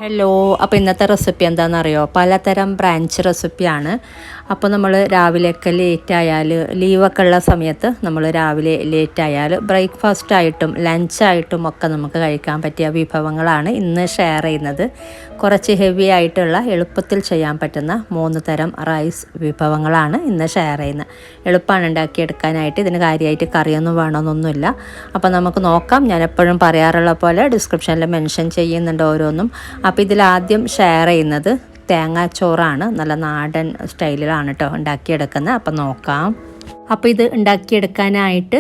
Hello, അപ്പോൾ ഇന്നത്തെ recipe എന്താണെന്നറിയോ? പലതരം ബ്രാഞ്ച് റെസിപ്പിയാണ്. അപ്പോൾ നമ്മൾ രാവിലെയൊക്കെ ലേറ്റായാൽ, ലീവൊക്കെ ഉള്ള സമയത്ത് നമ്മൾ രാവിലെ ലേറ്റായാൽ ബ്രേക്ക്ഫാസ്റ്റായിട്ടും ലഞ്ചായിട്ടും ഒക്കെ നമുക്ക് കഴിക്കാൻ പറ്റിയ വിഭവങ്ങളാണ് ഇന്ന് ഷെയർ ചെയ്യുന്നത്. കുറച്ച് ഹെവി ആയിട്ടുള്ള എളുപ്പത്തിൽ ചെയ്യാൻ പറ്റുന്ന 3 തരം റൈസ് വിഭവങ്ങളാണ് ഇന്ന് ഷെയർ ചെയ്യുന്നത്. എളുപ്പമാണ് ഉണ്ടാക്കിയെടുക്കാനായിട്ട്. ഇതിന് കാര്യമായിട്ട് കറിയൊന്നും വേണമെന്നൊന്നുമില്ല. അപ്പോൾ നമുക്ക് നോക്കാം. ഞാൻ എപ്പോഴും പറയാറുള്ള പോലെ ഡിസ്ക്രിപ്ഷനിൽ മെൻഷൻ ചെയ്യുന്നുണ്ട് ഓരോന്നും. അപ്പോൾ ഇതിലാദ്യം ഷെയർ ചെയ്യുന്നത് തേങ്ങാച്ചോറാണ്. നല്ല നാടൻ സ്റ്റൈലിലാണ് കേട്ടോ ഉണ്ടാക്കിയെടുക്കുന്നത്. അപ്പോൾ നോക്കാം. അപ്പോൾ ഇത് ഉണ്ടാക്കിയെടുക്കാനായിട്ട്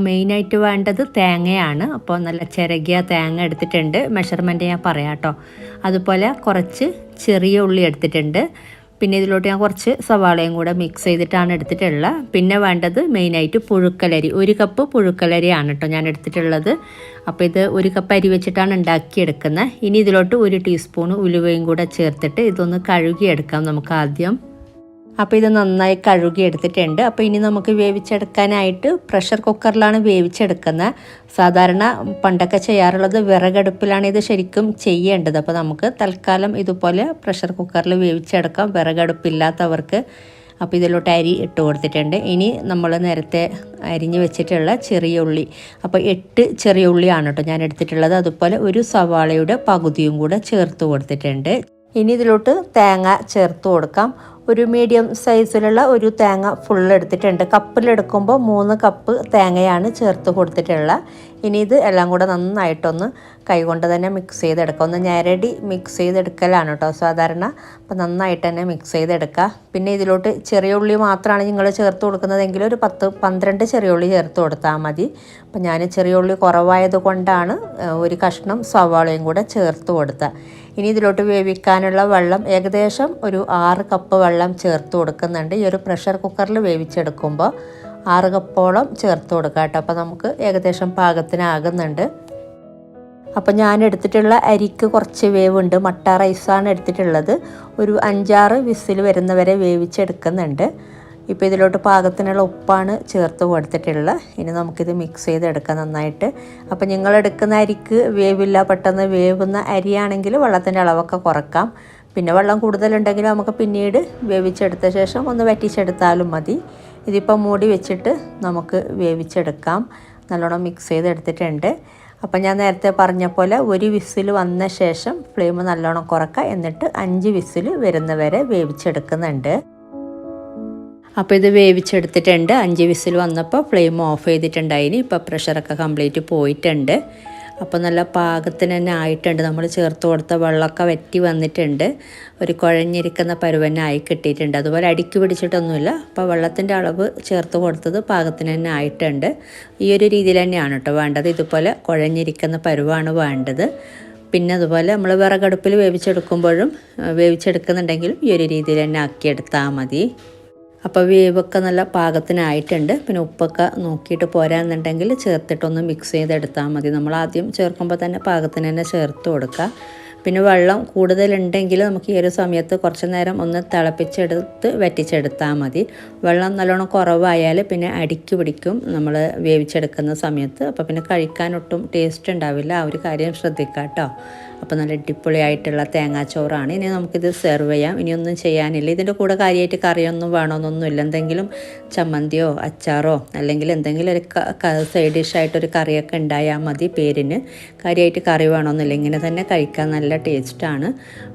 മെയിനായിട്ട് വേണ്ടത് തേങ്ങയാണ്. അപ്പോൾ നല്ല ചിരകിയ തേങ്ങ എടുത്തിട്ടുണ്ട്. മെഷർമെൻറ്റ് ഞാൻ പറയാം കേട്ടോ. അതുപോലെ കുറച്ച് ചെറിയ ഉള്ളി എടുത്തിട്ടുണ്ട്. പിന്നെ ഇതിലോട്ട് ഞാൻ കുറച്ച് സവാളയും കൂടെ മിക്സ് ചെയ്തിട്ടാണ് എടുത്തിട്ടുള്ളത്. പിന്നെ വേണ്ടത് മെയിനായിട്ട് പുഴുക്കലരി. 1 കപ്പ് പുഴുക്കലരിയാണ് കേട്ടോ ഞാൻ എടുത്തിട്ടുള്ളത്. അപ്പോൾ ഇത് 1 കപ്പ് അരി വെച്ചിട്ടാണ് ഉണ്ടാക്കിയെടുക്കുന്നത്. ഇനി ഇതിലോട്ട് 1 ടീസ്പൂൺ ഉലുവയും കൂടെ ചേർത്തിട്ട് ഇതൊന്ന് കഴുകിയെടുക്കാം നമുക്ക് ആദ്യം. അപ്പോൾ ഇത് നന്നായി കഴുകി എടുത്തിട്ടുണ്ട്. അപ്പോൾ ഇനി നമുക്ക് വേവിച്ചെടുക്കാനായിട്ട് പ്രഷർ കുക്കറിലാണ് വേവിച്ചെടുക്കുന്നത്. സാധാരണ പണ്ടൊക്കെ ചെയ്യാറുള്ളത് വിറകടുപ്പിലാണ് ഇത് ശരിക്കും ചെയ്യേണ്ടത്. അപ്പോൾ നമുക്ക് തൽക്കാലം ഇതുപോലെ പ്രഷർ കുക്കറിൽ വേവിച്ചെടുക്കാം, വിറകടുപ്പില്ലാത്തവർക്ക്. അപ്പോൾ ഇതിലോട്ട് അരി ഇട്ട് കൊടുത്തിട്ടുണ്ട്. ഇനി നമ്മൾ നേരത്തെ അരിഞ്ഞ് വെച്ചിട്ടുള്ള ചെറിയ ഉള്ളി, അപ്പോൾ 8 ചെറിയ ഉള്ളിയാണ് കേട്ടോ ഞാൻ എടുത്തിട്ടുള്ളത്. അതുപോലെ 1 സവാളയുടെ പകുതിയും കൂടെ ചേർത്ത് കൊടുത്തിട്ടുണ്ട്. ഇനി ഇതിലോട്ട് തേങ്ങ ചേർത്ത് കൊടുക്കാം. ഒരു മീഡിയം സൈസിലുള്ള ഒരു തേങ്ങ ഫുൾ എടുത്തിട്ടുണ്ട്. കപ്പിലെടുക്കുമ്പോൾ 3 കപ്പ് തേങ്ങയാണ് ചേർത്ത് കൊടുത്തിട്ടുള്ളത്. ഇനി ഇത് എല്ലാം കൂടെ നന്നായിട്ടൊന്ന് കൈകൊണ്ട് തന്നെ മിക്സ് ചെയ്തെടുക്കുക. ഒന്ന് ഞെരടി മിക്സ് ചെയ്തെടുക്കലാണ് കേട്ടോ സാധാരണ. അപ്പോൾ നന്നായിട്ട് തന്നെ മിക്സ് ചെയ്തെടുക്കുക. പിന്നെ ഇതിലോട്ട് ചെറിയ ഉള്ളി മാത്രമാണ് നിങ്ങൾ ചേർത്ത് കൊടുക്കുന്നതെങ്കിൽ ഒരു 10-12 ചെറിയ ഉള്ളി ചേർത്ത് കൊടുത്താൽ മതി. അപ്പോൾ ഞാൻ ചെറിയ ഉള്ളി കുറവായത് കൊണ്ടാണ് 1 കഷ്ണം സവാളയും കൂടെ ചേർത്ത് കൊടുത്തത്. ഇനി ഇതിലോട്ട് വേവിക്കാനുള്ള വെള്ളം ഏകദേശം ഒരു 6 കപ്പ് വെള്ളം ചേർത്ത് കൊടുക്കുന്നുണ്ട്. ഈ ഒരു പ്രഷർ കുക്കറിൽ വേവിച്ചെടുക്കുമ്പോൾ 6 കപ്പോളം ചേർത്ത് കൊടുക്കാം കേട്ടോ. അപ്പോൾ നമുക്ക് ഏകദേശം പാകത്തിനാകുന്നുണ്ട്. അപ്പോൾ ഞാൻ എടുത്തിട്ടുള്ള അരിക്ക് കുറച്ച് വേവുണ്ട്. മട്ട റൈസാണ് എടുത്തിട്ടുള്ളത്. ഒരു 5-6 വിസിൽ വരുന്നവരെ വേവിച്ചെടുക്കുന്നുണ്ട്. ഇപ്പോൾ ഇതിലോട്ട് പാകത്തിനുള്ള ഉപ്പാണ് ചേർത്ത് കൊടുത്തിട്ടുള്ളത്. ഇനി നമുക്കിത് മിക്സ് ചെയ്തെടുക്കാം നന്നായിട്ട്. അപ്പോൾ നിങ്ങളെടുക്കുന്ന അരിക്ക് വേവില്ല, പെട്ടെന്ന് വേവുന്ന അരിയാണെങ്കിൽ വെള്ളത്തിൻ്റെ അളവൊക്കെ കുറക്കാം. പിന്നെ വെള്ളം കൂടുതലുണ്ടെങ്കിൽ നമുക്ക് പിന്നീട് വേവിച്ചെടുത്ത ശേഷം ഒന്ന് വറ്റിച്ചെടുത്താലും മതി. ഇതിപ്പോൾ മൂടി വെച്ചിട്ട് നമുക്ക് വേവിച്ചെടുക്കാം. നല്ലോണം മിക്സ് ചെയ്തെടുത്തിട്ടുണ്ട്. അപ്പം ഞാൻ നേരത്തെ പറഞ്ഞ പോലെ 1 വിസിൽ വന്ന ശേഷം ഫ്ലെയിം നല്ലോണം കുറക്കുക. എന്നിട്ട് 5 വിസിൽ വരുന്നവരെ വേവിച്ചെടുക്കുന്നുണ്ട്. അപ്പോൾ ഇത് വേവിച്ചെടുത്തിട്ടുണ്ട്. 5 വിസിൽ വന്നപ്പോൾ ഫ്ലെയിം ഓഫ് ചെയ്തിട്ടുണ്ടായിന്. ഇപ്പോൾ പ്രഷറൊക്കെ കംപ്ലീറ്റ് പോയിട്ടുണ്ട്. അപ്പോൾ നല്ല പാകത്തിന് തന്നെ ആയിട്ടുണ്ട്. നമ്മൾ ചേർത്ത് കൊടുത്ത വെള്ളമൊക്കെ വറ്റി വന്നിട്ടുണ്ട്. ഒരു കുഴഞ്ഞിരിക്കുന്ന പരുവനായി കിട്ടിയിട്ടുണ്ട്. അതുപോലെ അടിക്ക് പിടിച്ചിട്ടൊന്നുമില്ല. അപ്പോൾ വെള്ളത്തിൻ്റെ അളവ് ചേർത്ത് കൊടുത്തത് പാകത്തിന് തന്നെ ആയിട്ടുണ്ട്. ഈ ഒരു രീതിയിൽ തന്നെയാണ് കേട്ടോ വേണ്ടത്. ഇതുപോലെ കുഴഞ്ഞിരിക്കുന്ന പരുവാണ് വേണ്ടത്. പിന്നെ അതുപോലെ നമ്മൾ വിറകടുപ്പിൽ വേവിച്ചെടുക്കുന്നുണ്ടെങ്കിലും ഈ ഒരു രീതിയിൽ തന്നെ ആക്കിയെടുത്താൽ മതി. അപ്പോൾ വേവൊക്കെ നല്ല പാകത്തിനായിട്ടുണ്ട്. പിന്നെ ഉപ്പൊക്കെ നോക്കിയിട്ട് പോരാന്നുണ്ടെങ്കിൽ ചേർത്തിട്ടൊന്ന് മിക്സ് ചെയ്തെടുത്താൽ മതി. നമ്മൾ ആദ്യം ചേർക്കുമ്പോൾ തന്നെ പാകത്തിന് തന്നെ ചേർത്ത് കൊടുക്കുക. പിന്നെ വെള്ളം കൂടുതലുണ്ടെങ്കിൽ നമുക്ക് ഈ ഒരു സമയത്ത് കുറച്ച് നേരം ഒന്ന് തിളപ്പിച്ചെടുത്ത് വറ്റിച്ചെടുത്താൽ മതി. വെള്ളം നല്ലോണം കുറവായാൽ പിന്നെ അടിക്ക് പിടിക്കും നമ്മൾ വേവിച്ചെടുക്കുന്ന സമയത്ത്. അപ്പോൾ പിന്നെ കഴിക്കാനൊട്ടും ടേസ്റ്റ് ഉണ്ടാവില്ല. ആ ഒരു കാര്യം ശ്രദ്ധിക്കുക കേട്ടോ. അപ്പോൾ നല്ല അടിപൊളിയായിട്ടുള്ള തേങ്ങാച്ചോറാണ്. ഇനി നമുക്കിത് സെർവ് ചെയ്യാം. ഇനിയൊന്നും ചെയ്യാനില്ല. ഇതിൻ്റെ കൂടെ കാര്യമായിട്ട് കറിയൊന്നും വേണമെന്നൊന്നുമില്ല. എന്തെങ്കിലും ചമ്മന്തിയോ അച്ചാറോ അല്ലെങ്കിൽ എന്തെങ്കിലും ഒരു സൈഡ് ഡിഷായിട്ടൊരു കറിയൊക്കെ ഉണ്ടായാൽ മതി പേരിന്. കാര്യമായിട്ട് കറി വേണമെന്നില്ല. ഇങ്ങനെ തന്നെ കഴിക്കാൻ നല്ല ടേസ്റ്റാണ്.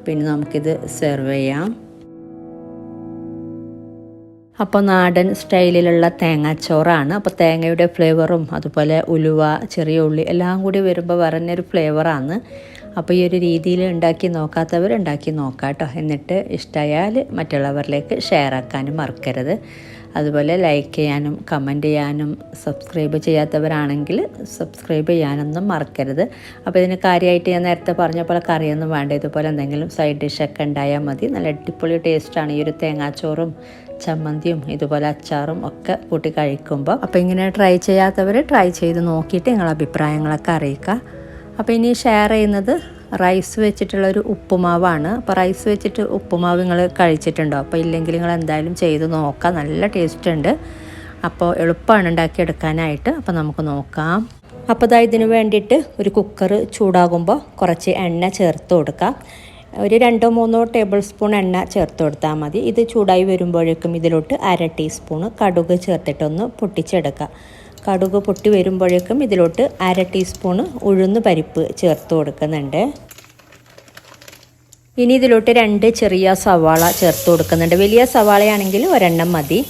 പിന്നെ നമുക്കിത് സെർവ് ചെയ്യാം. അപ്പോൾ നാടൻ സ്റ്റൈലിലുള്ള തേങ്ങാച്ചോറാണ്. അപ്പോൾ തേങ്ങയുടെ ഫ്ലേവറും അതുപോലെ ഉലുവ, ചെറിയ ഉള്ളി എല്ലാം കൂടി വരുമ്പോൾ പറഞ്ഞൊരു ഫ്ലേവറാണ്. അപ്പോൾ ഈ ഒരു രീതിയിൽ ഉണ്ടാക്കി നോക്കാത്തവർ ഉണ്ടാക്കി നോക്കാം കേട്ടോ. എന്നിട്ട് ഇഷ്ടമായാൽ മറ്റുള്ളവരിലേക്ക് ഷെയർ ആക്കാനും മറക്കരുത്. അതുപോലെ ലൈക്ക് ചെയ്യാനും കമൻറ്റ് ചെയ്യാനും സബ്സ്ക്രൈബ് ചെയ്യാത്തവരാണെങ്കിൽ സബ്സ്ക്രൈബ് ചെയ്യാനൊന്നും മറക്കരുത്. അപ്പോൾ ഇതിന് കാര്യമായിട്ട് ഞാൻ നേരത്തെ പറഞ്ഞ പോലെ കറിയൊന്നും വേണ്ട. ഇതുപോലെ എന്തെങ്കിലും സൈഡ് ഡിഷൊക്കെ ഉണ്ടായാൽ മതി. നല്ല അടിപൊളി ടേസ്റ്റാണ് ഈ ഒരു തേങ്ങാച്ചോറും ചമ്മന്തിയും ഇതുപോലെ അച്ചാറും ഒക്കെ കൂട്ടി കഴിക്കുമ്പോൾ. അപ്പോൾ ഇങ്ങനെ ട്രൈ ചെയ്യാത്തവർ ട്രൈ ചെയ്ത് നോക്കിയിട്ട് നിങ്ങളുടെ അഭിപ്രായങ്ങളൊക്കെ അറിയിക്കുക. അപ്പോൾ ഇനി ഷെയർ ചെയ്യുന്നത് റൈസ് വെച്ചിട്ടുള്ളൊരു ഉപ്പുമാവാണ്. അപ്പോൾ റൈസ് വെച്ചിട്ട് ഉപ്പുമാവ് നിങ്ങൾ കഴിച്ചിട്ടുണ്ടോ? അപ്പോൾ ഇല്ലെങ്കിൽ നിങ്ങൾ എന്തായാലും ചെയ്ത് നോക്കാം. നല്ല ടേസ്റ്റ് ഉണ്ട്. അപ്പോൾ എളുപ്പമാണ് ഉണ്ടാക്കിയെടുക്കാനായിട്ട്. അപ്പോൾ നമുക്ക് നോക്കാം. അപ്പോൾ ഇതിന് വേണ്ടിയിട്ട് ഒരു കുക്കർ ചൂടാകുമ്പോൾ കുറച്ച് എണ്ണ ചേർത്ത് കൊടുക്കാം. ഒരു 2-3 ടേബിൾ സ്പൂൺ എണ്ണ ചേർത്ത് കൊടുത്താൽ മതി. ഇത് ചൂടായി വരുമ്പോഴേക്കും ഇതിലോട്ട് 1/2 ടീസ്പൂണ് കടുക് ചേർത്തിട്ടൊന്ന് പൊട്ടിച്ചെടുക്കുക. കടുക് പൊട്ടി വരുമ്പോഴേക്കും ഇതിലോട്ട് 1/2 ടീസ്പൂണ് ഉഴുന്ന് പരിപ്പ് ചേർത്ത് കൊടുക്കുന്നുണ്ട്. ഇനി ഇതിലോട്ട് 2 ചെറിയ സവാള ചേർത്ത് കൊടുക്കുന്നുണ്ട്. വലിയ സവാളയാണെങ്കിൽ ഒരെണ്ണം മതി.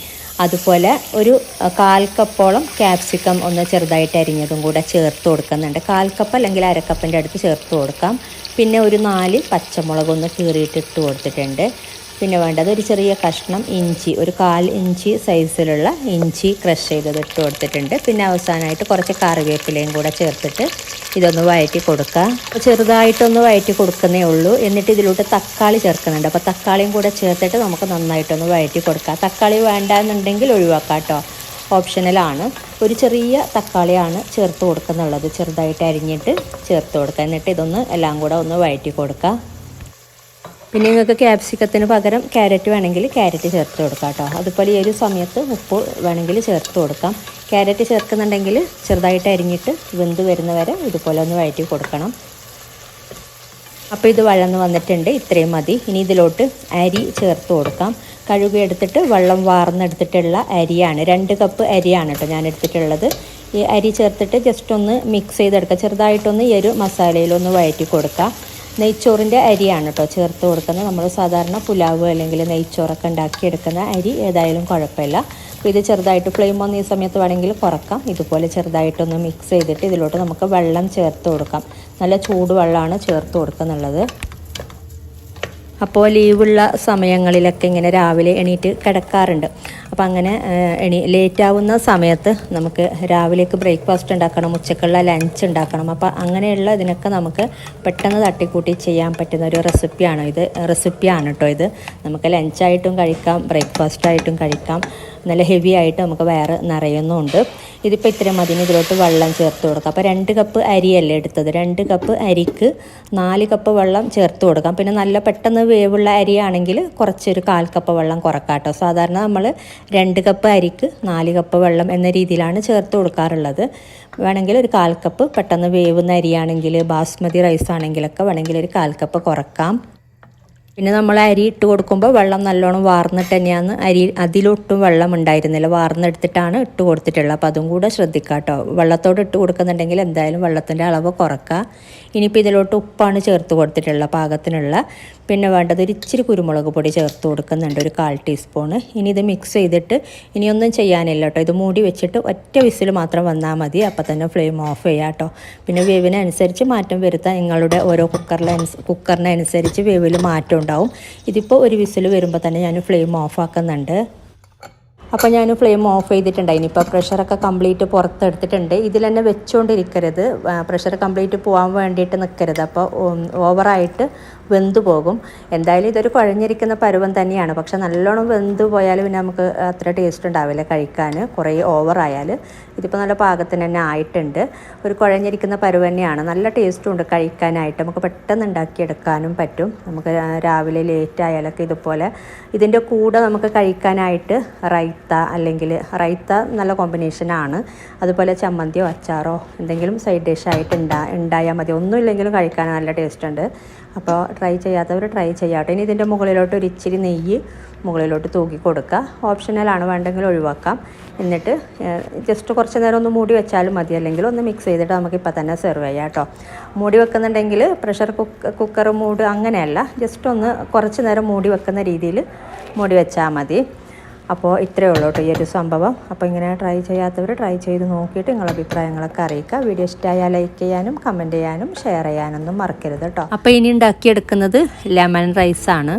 അതുപോലെ ഒരു 1/4 കപ്പോളം ക്യാപ്സിക്കം ഒന്ന് ചെറുതായിട്ട് അരിഞ്ഞതും കൂടെ ചേർത്ത് കൊടുക്കുന്നുണ്ട്. 1/4 കപ്പ് അല്ലെങ്കിൽ 1/2 കപ്പിൻ്റെ അടുത്ത് ചേർത്ത് കൊടുക്കാം. പിന്നെ ഒരു 4 പച്ചമുളക് ഒന്ന് കീറിയിട്ട് ഇട്ട് കൊടുത്തിട്ടുണ്ട്. പിന്നെ വേണ്ടത് ഒരു ചെറിയ കഷ്ണം ഇഞ്ചി, ഒരു 1/4 ഇഞ്ച് സൈസിലുള്ള ഇഞ്ചി ക്രഷ് ചെയ്തത് ഇട്ട് കൊടുത്തിട്ടുണ്ട്. പിന്നെ അവസാനമായിട്ട് കുറച്ച് കറിവേപ്പിലയും കൂടെ ചേർത്തിട്ട് ഇതൊന്ന് വഴറ്റി കൊടുക്കുക. അപ്പോൾ ചെറുതായിട്ടൊന്ന് വഴറ്റി കൊടുക്കുന്നേ ഉള്ളൂ. എന്നിട്ട് ഇതിലോട്ട് തക്കാളി ചേർക്കുന്നുണ്ട്. അപ്പോൾ തക്കാളിയും കൂടെ ചേർത്തിട്ട് നമുക്ക് നന്നായിട്ടൊന്ന് വഴറ്റി കൊടുക്കുക. തക്കാളി വേണ്ടാന്നുണ്ടെങ്കിൽ ഒഴിവാക്കാം കേട്ടോ, ഓപ്ഷണലാണ്. ഒരു ചെറിയ തക്കാളിയാണ് ചേർത്ത് കൊടുക്കുന്നുള്ളത്, ചെറുതായിട്ട് അരിഞ്ഞിട്ട് ചേർത്ത് കൊടുക്കുക. എന്നിട്ട് ഇതൊന്ന് എല്ലാം കൂടെ ഒന്ന് വഴറ്റി കൊടുക്കുക. പിന്നെ നിങ്ങൾക്ക് ക്യാപ്സിക്കത്തിന് പകരം ക്യാരറ്റ് വേണമെങ്കിൽ ക്യാരറ്റ് ചേർത്ത് കൊടുക്കാം കേട്ടോ. അതുപോലെ ഈ ഒരു സമയത്ത് ഉപ്പ് വേണമെങ്കിൽ ചേർത്ത് കൊടുക്കാം. ക്യാരറ്റ് ചേർക്കുന്നുണ്ടെങ്കിൽ ചെറുതായിട്ട് അരിഞ്ഞിട്ട് വെന്ത് വരുന്നവരെ ഇതുപോലെ ഒന്ന് വഴറ്റി കൊടുക്കണം. അപ്പോൾ ഇത് വഴന്ന് വന്നിട്ടുണ്ട്, ഇത്രയും മതി. ഇനി ഇതിലോട്ട് അരി ചേർത്ത് കൊടുക്കാം. കഴുകി എടുത്തിട്ട് വെള്ളം വാർന്നെടുത്തിട്ടുള്ള അരിയാണ്. 2 കപ്പ് അരിയാണ് കേട്ടോ ഞാൻ എടുത്തിട്ടുള്ളത്. ഈ അരി ചേർത്തിട്ട് ജസ്റ്റ് ഒന്ന് മിക്സ് ചെയ്തെടുക്കുക. ചെറുതായിട്ടൊന്ന് ഈ ഒരു മസാലയിലൊന്ന് വഴറ്റി കൊടുക്കുക. നെയ്ച്ചോറിൻ്റെ അരിയാണ് കേട്ടോ ചേർത്ത് കൊടുക്കുന്നത്. നമ്മൾ സാധാരണ പുലാവ് അല്ലെങ്കിൽ നെയ്ച്ചോറൊക്കെ ഉണ്ടാക്കിയെടുക്കുന്ന അരി ഏതായാലും കുഴപ്പമില്ല. അപ്പോൾ ഇത് ചെറുതായിട്ട് ഫ്ലെയിം ഒന്ന് ഈ സമയത്ത് വേണമെങ്കിൽ കുറക്കാം. ഇതുപോലെ ചെറുതായിട്ടൊന്ന് മിക്സ് ചെയ്തിട്ട് ഇതിലോട്ട് നമുക്ക് വെള്ളം ചേർത്ത് കൊടുക്കാം. നല്ല ചൂടുവെള്ളമാണ് ചേർത്ത് കൊടുക്കുന്നുള്ളത്. അപ്പോൾ ലീവുള്ള സമയങ്ങളിലൊക്കെ ഇങ്ങനെ രാവിലെ എണീറ്റ് കിടക്കാറുണ്ട്. അപ്പോൾ അങ്ങനെ ലേറ്റാവുന്ന സമയത്ത് നമുക്ക് രാവിലേക്ക് ബ്രേക്ക്ഫാസ്റ്റ് ഉണ്ടാക്കണം, ഉച്ചക്കുള്ള ലഞ്ച് ഉണ്ടാക്കണം. അപ്പോൾ അങ്ങനെയുള്ള ഇതിനൊക്കെ നമുക്ക് പെട്ടെന്ന് തട്ടിക്കൂട്ടി ചെയ്യാൻ പറ്റുന്ന ഒരു റെസിപ്പിയാണ് കേട്ടോ ഇത്. നമുക്ക് ലഞ്ചായിട്ടും കഴിക്കാം, ബ്രേക്ക്ഫാസ്റ്റായിട്ടും കഴിക്കാം. നല്ല ഹെവി ആയിട്ട് നമുക്ക് വയറ് നിറയുന്നുമുണ്ട്. ഇതിപ്പോൾ ഇത്രയും മതി. ഇതിലോട്ട് വെള്ളം ചേർത്ത് കൊടുക്കാം. അപ്പോൾ 2 കപ്പ് അരിയല്ലേ എടുത്തത്, 2 കപ്പ് അരിക്ക് 4 കപ്പ് വെള്ളം ചേർത്ത് കൊടുക്കാം. പിന്നെ നല്ല പെട്ടെന്ന് വേവുള്ള അരിയാണെങ്കിൽ കുറച്ചൊരു 1/4 കപ്പ് വെള്ളം കുറക്കാം കേട്ടോ. സാധാരണ നമ്മൾ 2 കപ്പ് അരിക്ക് 4 കപ്പ് വെള്ളം എന്ന രീതിയിലാണ് ചേർത്ത് കൊടുക്കാറുള്ളത്. വേണമെങ്കിൽ ഒരു 1/4 കപ്പ് പെട്ടെന്ന് വേവുന്ന അരിയാണെങ്കിൽ, ബാസ്മതി റൈസ് ആണെങ്കിലൊക്കെ വേണമെങ്കിൽ ഒരു 1/4 കപ്പ് കുറക്കാം. പിന്നെ നമ്മൾ അരി ഇട്ട് കൊടുക്കുമ്പോൾ വെള്ളം നല്ലോണം വാർന്നിട്ട് തന്നെയാണ്. അതിലൊട്ടും വെള്ളം ഉണ്ടായിരുന്നില്ല, വാർന്നെടുത്തിട്ടാണ് ഇട്ട് കൊടുത്തിട്ടുള്ളത്. അപ്പോൾ അതും കൂടെ ശ്രദ്ധിക്കുക കേട്ടോ. വെള്ളത്തോട് ഇട്ട് കൊടുക്കുന്നുണ്ടെങ്കിൽ എന്തായാലും വെള്ളത്തിൻ്റെ അളവ് കുറക്കുക. ഇനിയിപ്പോൾ ഇതിലോട്ട് ഉപ്പാണ് ചേർത്ത് കൊടുത്തിട്ടുള്ള പാകത്തിനുള്ള. പിന്നെ വേണ്ടത് ഒരു ഇച്ചിരി കുരുമുളക് പൊടി ചേർത്ത് കൊടുക്കുന്നുണ്ട്, ഒരു 1/4 ടീസ്പൂണ്. ഇനി ഇത് മിക്സ് ചെയ്തിട്ട് ഇനിയൊന്നും ചെയ്യാനില്ല കേട്ടോ. ഇത് മൂടി വെച്ചിട്ട് ഒറ്റ വിസിൽ മാത്രം വന്നാൽ മതി. അപ്പോൾ തന്നെ ഫ്ലെയിം ഓഫ് ചെയ്യാം കേട്ടോ. പിന്നെ വേവിനനുസരിച്ച് മാറ്റം വരുത്താൻ നിങ്ങളുടെ ഓരോ കുക്കറിനനുസരിച്ച് വേവിൽ മാറ്റം ഉണ്ടാവും. ഇതിപ്പോൾ ഒരു വിസിൽ വരുമ്പോൾ തന്നെ ഞാൻ ഫ്ലെയിം ഓഫ് ആക്കുന്നുണ്ട്. അപ്പോൾ ഞാൻ ഫ്ലെയിം ഓഫ് ചെയ്തിട്ടുണ്ട്. ഇനിയിപ്പോൾ പ്രഷറൊക്കെ കംപ്ലീറ്റ് പുറത്തെടുത്തിട്ടുണ്ട്. ഇതിൽ തന്നെ വെച്ചുകൊണ്ടിരിക്കരുത്, പ്രഷർ കംപ്ലീറ്റ് പോകാൻ വേണ്ടിയിട്ട് നിൽക്കരുത്. അപ്പോൾ ഓവറായിട്ട് വെന്ത് പോകും. എന്തായാലും ഇതൊരു കുഴഞ്ഞിരിക്കുന്ന പരുവം തന്നെയാണ്. പക്ഷെ നല്ലോണം വെന്ത് പോയാൽ പിന്നെ നമുക്ക് അത്ര ടേസ്റ്റ് ഉണ്ടാവില്ല കഴിക്കാൻ, കുറേ ഓവറായാൽ. ഇതിപ്പോൾ നല്ല പാകത്തിന് തന്നെ ആയിട്ടുണ്ട്. ഒരു കുഴഞ്ഞിരിക്കുന്ന പരുവം തന്നെയാണ്. നല്ല ടേസ്റ്റും ഉണ്ട് കഴിക്കാനായിട്ട്. നമുക്ക് പെട്ടെന്ന് ഉണ്ടാക്കിയെടുക്കാനും പറ്റും. നമുക്ക് രാവിലെ ലേറ്റ് ആയാലൊക്കെ ഇതുപോലെ ഇതിൻ്റെ കൂടെ നമുക്ക് കഴിക്കാനായിട്ട് റൈത്ത നല്ല കോമ്പിനേഷനാണ്. അതുപോലെ ചമ്മന്തിയോ അച്ചാറോ എന്തെങ്കിലും സൈഡ് ഡിഷായിട്ട് ഉണ്ടായാൽ മതി. ഒന്നുമില്ലെങ്കിലും കഴിക്കാൻ നല്ല ടേസ്റ്റ് ഉണ്ട്. അപ്പോൾ ട്രൈ ചെയ്യാത്തവർ ട്രൈ ചെയ്യാട്ടെ. ഇനി ഇതിൻ്റെ മുകളിലോട്ട് ഒരു ഇച്ചിരി നെയ്യ് മുകളിലോട്ട് തൂക്കി കൊടുക്കുക. ഓപ്ഷണലാണ്, വേണ്ടെങ്കിൽ ഒഴിവാക്കാം. എന്നിട്ട് ജസ്റ്റ് കുറച്ച് നേരം ഒന്ന് മൂടി വെച്ചാലും മതി, അല്ലെങ്കിൽ ഒന്ന് മിക്സ് ചെയ്തിട്ട് നമുക്കിപ്പോൾ തന്നെ സെർവ് ചെയ്യാം കേട്ടോ. മൂടി വെക്കുന്നുണ്ടെങ്കിൽ പ്രഷർ കുക്കർ മൂട് അങ്ങനെയല്ല, ജസ്റ്റ് ഒന്ന് കുറച്ച് നേരം മൂടി വെക്കുന്ന രീതിയിൽ മൂടി വെച്ചാൽ മതി. അപ്പോൾ ഇത്രയേ ഉള്ളൂ കേട്ടോ ഈ ഒരു സംഭവം. അപ്പോൾ ഇങ്ങനെ ട്രൈ ചെയ്യാത്തവർ ട്രൈ ചെയ്ത് നോക്കിയിട്ട് നിങ്ങളുടെ അഭിപ്രായങ്ങളൊക്കെ അറിയിക്കുക. വീഡിയോ ഇഷ്ടമായാൽ ലൈക്ക് ചെയ്യാനും കമൻറ്റ് ചെയ്യാനും ഷെയർ ചെയ്യാനൊന്നും മറക്കരുത് കേട്ടോ. അപ്പോൾ ഇനി ഉണ്ടാക്കിയെടുക്കുന്നത് ലെമൺ റൈസാണ്.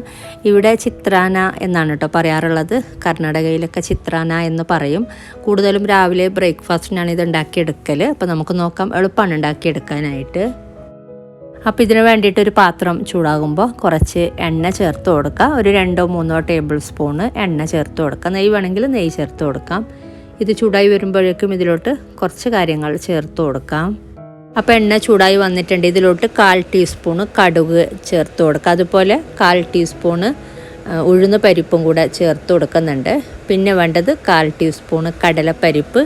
ഇവിടെ ചിത്രാന എന്നാണ് കേട്ടോ പറയാറുള്ളത്. കർണാടകയിലൊക്കെ ചിത്രാന എന്ന് പറയും. കൂടുതലും രാവിലെ ബ്രേക്ക്ഫാസ്റ്റിനാണ് ഇത് ഉണ്ടാക്കിയെടുക്കൽ. അപ്പോൾ നമുക്ക് നോക്കാം, എളുപ്പമാണ് ഉണ്ടാക്കിയെടുക്കാനായിട്ട്. അപ്പോൾ ഇതിന് വേണ്ടിയിട്ട് ഒരു പാത്രം ചൂടാകുമ്പോൾ കുറച്ച് എണ്ണ ചേർത്ത് കൊടുക്കുക. ഒരു 2-3 ടേബിൾ സ്പൂണ് എണ്ണ ചേർത്ത് കൊടുക്കുക. നെയ്യ് വേണമെങ്കിൽ നെയ്യ് ചേർത്ത് കൊടുക്കാം. ഇത് ചൂടായി വരുമ്പോഴേക്കും ഇതിലോട്ട് കുറച്ച് കാര്യങ്ങൾ ചേർത്ത് കൊടുക്കാം. അപ്പോൾ എണ്ണ ചൂടായി വന്നിട്ടുണ്ട്. ഇതിലോട്ട് 1/4 ടീസ്പൂണ് കടുക് ചേർത്ത് കൊടുക്കുക. അതുപോലെ 1/4 ടീസ്പൂണ് ഉഴുന്ന് പരിപ്പും കൂടെ ചേർത്ത് കൊടുക്കുന്നുണ്ട്. പിന്നെ വേണ്ടത് 1/4 ടീസ്പൂണ് കടലപ്പരിപ്പ്,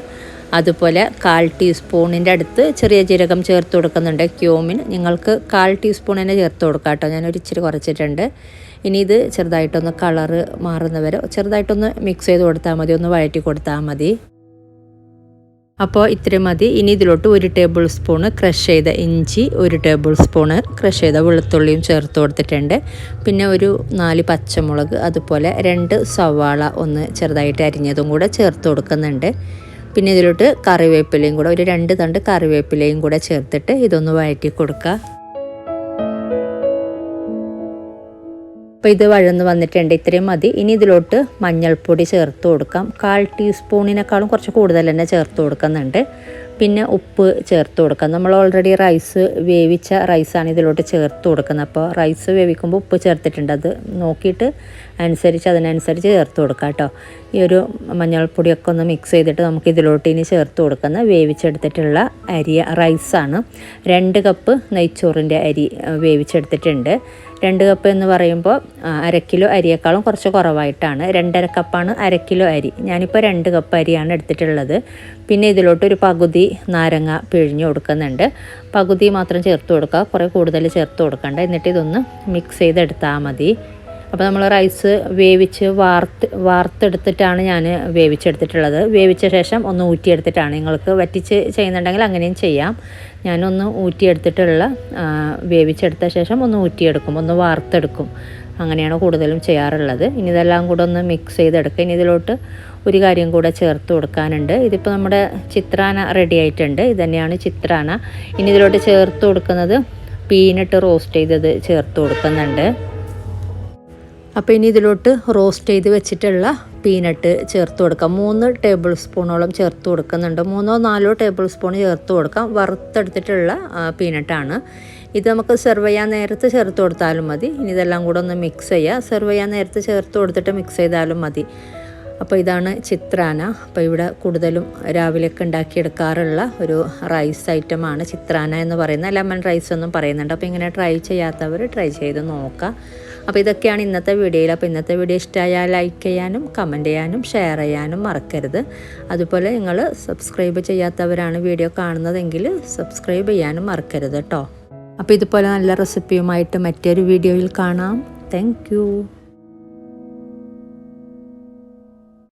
അതുപോലെ 1/4 ടീസ്പൂണിൻ്റെ അടുത്ത് ചെറിയ ജീരകം ചേർത്ത് കൊടുക്കുന്നുണ്ട്. ക്യൂമിൻ നിങ്ങൾക്ക് 1/4 ടീസ്പൂൺ തന്നെ ചേർത്ത് കൊടുക്കാം കേട്ടോ. ഞാനൊരു ഇച്ചിരി കുറച്ചിട്ടുണ്ട്. ഇനി ഇത് ചെറുതായിട്ടൊന്ന് കളറ് മാറുന്നവരെ ചെറുതായിട്ടൊന്ന് മിക്സ് ചെയ്ത് കൊടുത്താൽ മതി, ഒന്ന് വഴറ്റി കൊടുത്താൽ മതി. അപ്പോൾ ഇത്രയും മതി. ഇനി ഇതിലോട്ട് 1 ടേബിൾ സ്പൂണ് ക്രഷ് ചെയ്ത ഇഞ്ചി, 1 ടേബിൾ സ്പൂണ് ക്രഷ് ചെയ്ത വെളുത്തുള്ളിയും ചേർത്ത് കൊടുത്തിട്ടുണ്ട്. പിന്നെ ഒരു 4 പച്ചമുളക്, അതുപോലെ 2 സവാള ഒന്ന് ചെറുതായിട്ട് അരിഞ്ഞതും കൂടെ ചേർത്ത് കൊടുക്കുന്നുണ്ട്. പിന്നെ ഇതിലോട്ട് കറിവേപ്പിലയും കൂടെ, ഒരു 2 തണ്ട് കറിവേപ്പിലയും കൂടെ ചേർത്തിട്ട് ഇതൊന്ന് വഴറ്റി കൊടുക്കുക. അപ്പോൾ ഇത് വഴന്ന് വന്നിട്ടുണ്ട്. ഇത്രയും മതി. ഇനി ഇതിലോട്ട് മഞ്ഞൾപ്പൊടി ചേർത്ത് കൊടുക്കാം. 1/4 ടീസ്പൂണിനേക്കാളും കുറച്ച് കൂടുതൽ തന്നെ ചേർത്ത് കൊടുക്കുന്നുണ്ട്. പിന്നെ ഉപ്പ് ചേർത്ത് കൊടുക്കാം. നമ്മൾ ഓൾറെഡി റൈസ് വേവിച്ച റൈസാണ് ഇതിലോട്ട് ചേർത്ത് കൊടുക്കുന്നത്. അപ്പോൾ റൈസ് വേവിക്കുമ്പോൾ ഉപ്പ് ചേർത്തിട്ടുണ്ട്, അത് നോക്കിയിട്ട് അതിനനുസരിച്ച് ചേർത്ത് കൊടുക്കാം കേട്ടോ. ഈ ഒരു മഞ്ഞൾപ്പൊടിയൊക്കെ ഒന്ന് മിക്സ് ചെയ്തിട്ട് നമുക്ക് ഇതിലോട്ട് ഇനി ചേർത്ത് കൊടുക്കുന്ന വേവിച്ചെടുത്തിട്ടുള്ള റൈസാണ്. 2 കപ്പ് നെയ്ച്ചോറിൻ്റെ അരി വേവിച്ചെടുത്തിട്ടുണ്ട്. 2 കപ്പ് എന്ന് പറയുമ്പോൾ 1/2 കിലോ അരിയേക്കാളും കുറച്ച് കുറവായിട്ടാണ്. 2.5 കപ്പാണ് 1/2 കിലോ അരി. ഞാനിപ്പോൾ 2 കപ്പ് അരിയാണ് എടുത്തിട്ടുള്ളത്. പിന്നെ ഇതിലോട്ട് ഒരു പകുതി നാരങ്ങ പിഴിഞ്ഞ് കൊടുക്കുന്നുണ്ട്. പകുതി മാത്രം ചേർത്ത് കൊടുക്കുക, കുറേ കൂടുതൽ ചേർത്ത് കൊടുക്കണ്ട. എന്നിട്ട് ഇതൊന്ന് മിക്സ് ചെയ്തെടുത്താൽ മതി. അപ്പോൾ നമ്മൾ റൈസ് വേവിച്ച് വാർത്തെടുത്തിട്ടാണ് ഞാൻ വേവിച്ചെടുത്തിട്ടുള്ളത്. വേവിച്ച ശേഷം ഒന്ന് ഊറ്റിയെടുത്തിട്ടാണ്. നിങ്ങൾക്ക് വറ്റിച്ച് ചെയ്യുന്നുണ്ടെങ്കിൽ അങ്ങനെയും ചെയ്യാം. ഞാനൊന്ന് ഊറ്റിയെടുത്തിട്ടുള്ള വേവിച്ചെടുത്ത ശേഷം ഒന്ന് ഊറ്റിയെടുക്കും, ഒന്ന് വാർത്തെടുക്കും. അങ്ങനെയാണ് കൂടുതലും ചെയ്യാറുള്ളത്. ഇനി ഇതെല്ലാം കൂടെ ഒന്ന് മിക്സ് ചെയ്തെടുക്കുക. ഇനി ഇതിലോട്ട് ഒരു കാര്യം കൂടെ ചേർത്ത് കൊടുക്കാനുണ്ട്. ഇതിപ്പോൾ നമ്മുടെ ചിത്രാന റെഡി ആയിട്ടുണ്ട്. ഇത് തന്നെയാണ് ചിത്രാന. ഇനി ഇതിലോട്ട് ചേർത്ത് കൊടുക്കുന്നത് പീനട്ട് റോസ്റ്റ് ചെയ്തത് ചേർത്ത് കൊടുക്കുന്നുണ്ട്. അപ്പോൾ ഇനി ഇതിലോട്ട് റോസ്റ്റ് ചെയ്ത് വെച്ചിട്ടുള്ള പീനട്ട് ചേർത്ത് കൊടുക്കാം. 3 ടേബിൾ സ്പൂണോളം ചേർത്ത് കൊടുക്കുന്നുണ്ട്. 3-4 ടേബിൾ സ്പൂൺ ചേർത്ത് കൊടുക്കാം. വറുത്തെടുത്തിട്ടുള്ള പീനട്ടാണ് ഇത്. നമുക്ക് സെർവ് ചെയ്യാൻ നേരത്ത് ചേർത്ത് കൊടുത്താലും മതി. ഇനി ഇതെല്ലാം കൂടെ ഒന്ന് മിക്സ് ചെയ്യുക. സെർവ് ചെയ്യാൻ നേരത്ത് ചേർത്ത് കൊടുത്തിട്ട് മിക്സ് ചെയ്താലും മതി. അപ്പോൾ ഇതാണ് ചിത്രാന. അപ്പോൾ ഇവിടെ കൂടുതലും രാവിലെയൊക്കെ ഉണ്ടാക്കിയെടുക്കാറുള്ള ഒരു റൈസ് ഐറ്റമാണ് ചിത്രാന എന്ന് പറയുന്നത്. ലെമൺ റൈസ് എന്നും പറയുന്നുണ്ട്. അപ്പോൾ ഇങ്ങനെ ട്രൈ ചെയ്യാത്തവർ ട്രൈ ചെയ്ത് നോക്കുക. അപ്പോൾ ഇതൊക്കെയാണ് ഇന്നത്തെ വീഡിയോയിൽ. അപ്പോൾ ഇന്നത്തെ വീഡിയോ ഇഷ്ടമായാൽ ലൈക്ക് ചെയ്യാനും കമൻറ്റ് ചെയ്യാനും ഷെയർ ചെയ്യാനും മറക്കരുത്. അതുപോലെ നിങ്ങൾ സബ്സ്ക്രൈബ് ചെയ്യാത്തവരാണ് വീഡിയോ കാണുന്നതെങ്കിൽ സബ്സ്ക്രൈബ് ചെയ്യാനും മറക്കരുത് കേട്ടോ. അപ്പോൾ ഇതുപോലെ നല്ല റെസിപ്പിയുമായിട്ട് മറ്റൊരു വീഡിയോയിൽ കാണാം. താങ്ക്